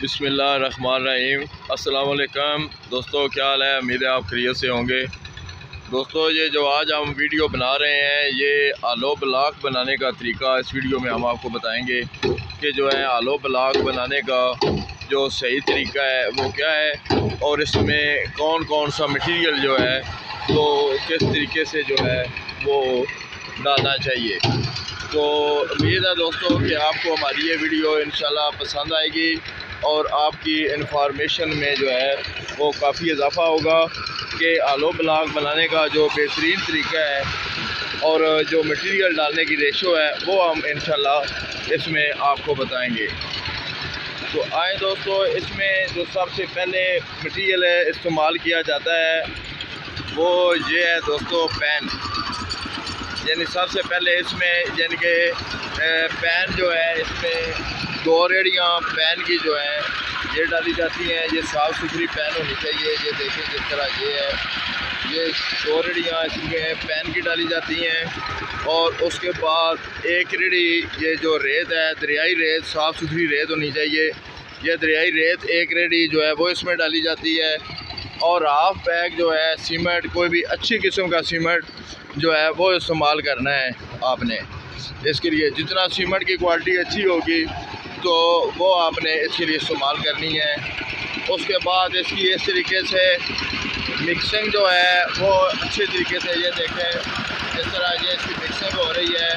बिस्मिल्लाहिर्रहमानिर्रहीम। अस्सलाम वालेकुम दोस्तों, क्या हाल है? उम्मीद है आप खैरियत से होंगे। दोस्तों, ये जो आज हम वीडियो बना रहे हैं ये हालो ब्लॉक बनाने का तरीका इस वीडियो में हम आपको बताएंगे कि जो है हालो ब्लॉक बनाने का जो सही तरीका है वो क्या है और इसमें कौन कौन सा मटेरियल जो है तो किस तरीके से जो है वो डालना चाहिए। तो उम्मीद है दोस्तों कि आपको हमारी ये वीडियो इंशाल्लाह पसंद आएगी और आपकी इन्फॉर्मेशन में जो है वो काफ़ी इजाफा होगा कि हालो ब्लॉक बनाने का जो बेहतरीन तरीका है और जो मटेरियल डालने की रेशो है वो हम इंशाल्लाह इसमें आपको बताएंगे। तो आए दोस्तों, इसमें जो सबसे पहले मटेरियल है इस्तेमाल किया जाता है वो ये है दोस्तों पैन। यानी सबसे पहले इसमें यानी कि पैन जो है इसमें 2 रेडियाँ पैन की जो है ये डाली जाती हैं। ये साफ़ सुथरी पैन होनी चाहिए। ये देखें जिस तरह ये है, ये 2 रेडियाँ इसमें पैन की डाली जाती हैं और उसके बाद एक रेडी ये जो रेत है दरियाई रेत साफ़ सुथरी रेत होनी चाहिए। ये दरियाई रेत एक रेडी जो है वो इसमें डाली जाती है और हाफ बैग जो है सीमेंट, कोई भी अच्छी किस्म का सीमेंट जो है वो इस्तेमाल करना है आपने। इसके लिए जितना सीमेंट की क्वालिटी अच्छी होगी तो वो आपने इसके लिए इस्तेमाल करनी है। उसके बाद इसकी इस तरीके से मिक्सिंग जो है वो अच्छे तरीके से, ये देखें इस तरह ये इसकी मिक्सिंग हो रही है।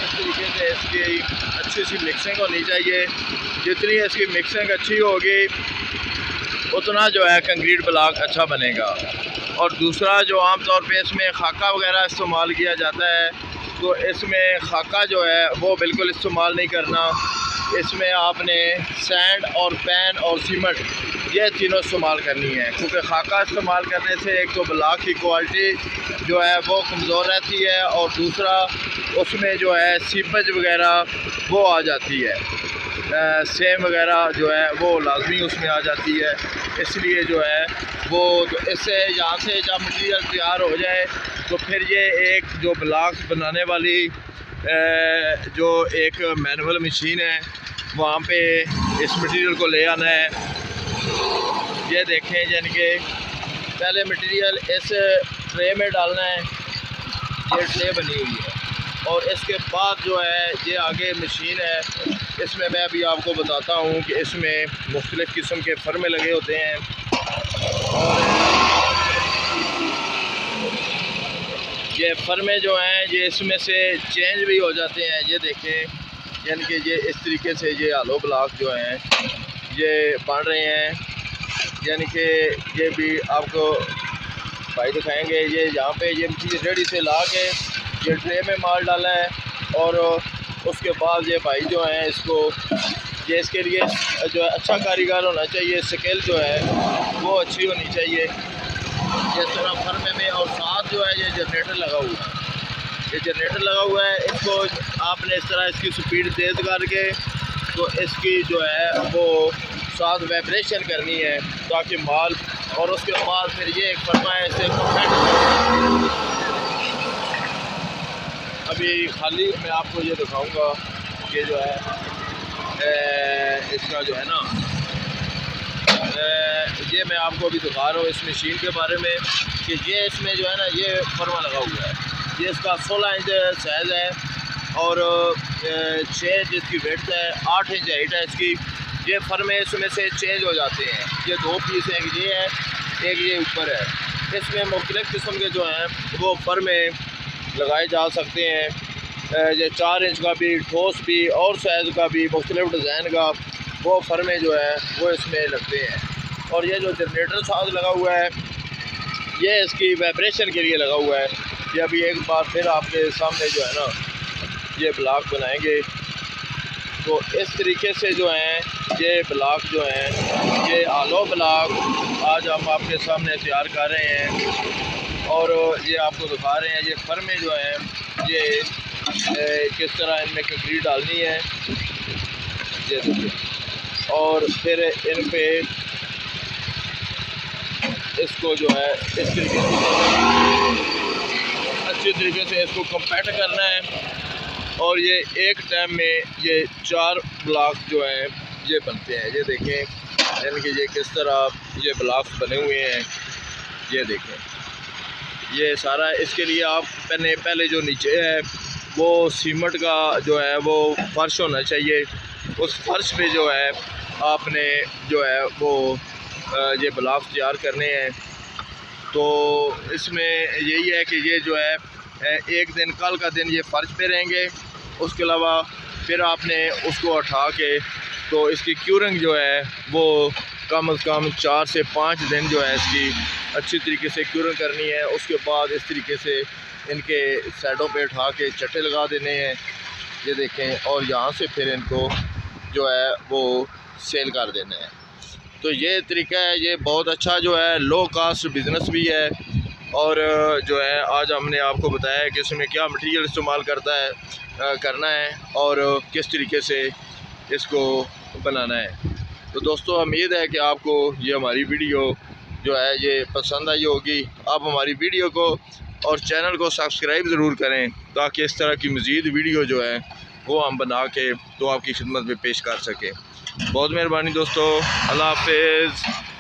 इस तरीके से इसकी अच्छी सी मिक्सिंग होनी चाहिए। जितनी इसकी मिक्सिंग अच्छी होगी उतना जो है कंक्रीट ब्लॉक अच्छा बनेगा। और दूसरा जो आम तौर पे इसमें खाका वगैरह इस्तेमाल किया जाता है तो इसमें खाका जो है वो बिल्कुल इस्तेमाल नहीं करना। इसमें आपने सैंड और पैन और सीमेंट ये तीनों इस्तेमाल करनी है, क्योंकि खाका इस्तेमाल करने से एक तो ब्लॉक की क्वालिटी जो है वो कमज़ोर रहती है और दूसरा उसमें जो है सीपेज वगैरह वो आ जाती है, सेम वगैरह जो है वो लाजमी उसमें आ जाती है। इसलिए जो है वो तो इससे यहाँ से जब मटीरियल तैयार हो जाए तो फिर ये एक जो ब्लॉक्स बनाने वाली जो एक मैनुअल मशीन है वहाँ पे इस मटेरियल को ले आना है। ये देखें यानी कि पहले मटेरियल इस ट्रे में डालना है। ये ट्रे बनी हुई है और इसके बाद जो है ये आगे मशीन है। इसमें मैं अभी आपको बताता हूँ कि इसमें मुख्तलिफ़ किस्म के फर्मे लगे होते हैं और ये फर्मे जो हैं ये इसमें से चेंज भी हो जाते हैं। ये देखें यानी कि ये इस तरीके से ये हालो ब्लॉक जो हैं ये बन रहे हैं। यानी कि ये भी आपको भाई दिखाएंगे। ये यहाँ पे ये चीज़ रेडी से ला के ये ट्रे में माल डाला है और उसके बाद ये भाई जो हैं इसको ये इसके लिए जो है अच्छा कारीगर होना चाहिए। स्केल जो है वो अच्छी होनी चाहिए इस तरह फर्मे में। और साथ जो है ये जनरेटर लगा हुआ है, ये जनरेटर लगा हुआ है। इसको आपने इस तरह इसकी स्पीड तेज़ करके तो इसकी जो है वो साथ वाइब्रेशन करनी है ताकि माल, और उसके बाद फिर ये एक फर्मा है इसे अभी खाली मैं आपको ये दिखाऊंगा कि जो है इसका जो है ना ये मैं आपको अभी दिखा रहा हूँ इस मशीन के बारे में कि ये इसमें जो है ना ये फर्मा लगा हुआ है। ये इसका 16 इंच साइज़ है और 6 इंच इसकी वेड्थ है, 8 इंच हाइट है इसकी। ये फर्मे इसमें से चेंज हो जाते हैं। ये 2 पीस हैं, एक ये है एक ये ऊपर है। इसमें मुख्तलिफ़ किस्म के जो हैं वो फर्मे लगाए जा सकते हैं। ये 4 इंच का भी, ठोस भी और साइज़ का भी, मुख्तलिफ़ डिज़ाइन का वो फर्मे जो है वो इसमें लगते हैं। और ये जो जनरेटर साथ लगा हुआ है ये इसकी वाइब्रेशन के लिए लगा हुआ है। ये अभी एक बार फिर आपके सामने जो है ना ये ब्लॉक बनाएंगे तो इस तरीके से जो हैं ये ब्लॉक जो हैं ये हालो ब्लॉक आज हम आपके सामने तैयार कर रहे हैं और ये आपको दिखा रहे हैं। ये फर्मे जो हैं ये किस तरह इनमें कंक्रीट डालनी है ये देखिए, और फिर इन पे इसको जो है इस तरीके से अच्छी तरीके से इसको कम्पैक्ट करना है और ये एक टाइम में ये 4 ब्लॉक जो हैं ये बनते हैं। ये देखें यानी कि ये किस तरह ये ब्लॉक्स बने हुए हैं, ये देखें ये सारा। इसके लिए आप पहले जो नीचे है वो सीमेंट का जो है वो फर्श होना चाहिए। उस फर्श पे जो है आपने जो है वो ये ब्लॉक्स तैयार करने हैं। तो इसमें यही है कि ये जो है एक दिन कल का दिन ये फर्श पे रहेंगे, उसके अलावा फिर आपने उसको उठा के तो इसकी क्यूरिंग जो है वो कम से कम 4 से 5 दिन जो है इसकी अच्छी तरीके से क्यूरिंग करनी है। उसके बाद इस तरीके से इनके साइडों पे उठा के चट्टे लगा देने हैं, ये देखें, और यहाँ से फिर इनको जो है वो सेल कर देने हैं। तो ये तरीका है, ये बहुत अच्छा जो है लो कास्ट बिज़नेस भी है। और जो है आज हमने आपको बताया कि इसमें क्या मटेरियल इस्तेमाल करना है और किस तरीके से इसको बनाना है। तो दोस्तों उम्मीद है कि आपको ये हमारी वीडियो जो है ये पसंद आई होगी। आप हमारी वीडियो को और चैनल को सब्सक्राइब ज़रूर करें ताकि इस तरह की मज़ीद वीडियो जो है वो हम बना के तो आपकी खिदमत में पेश कर सकें। बहुत मेहरबानी दोस्तों, अल्लाह हाफ़िज़।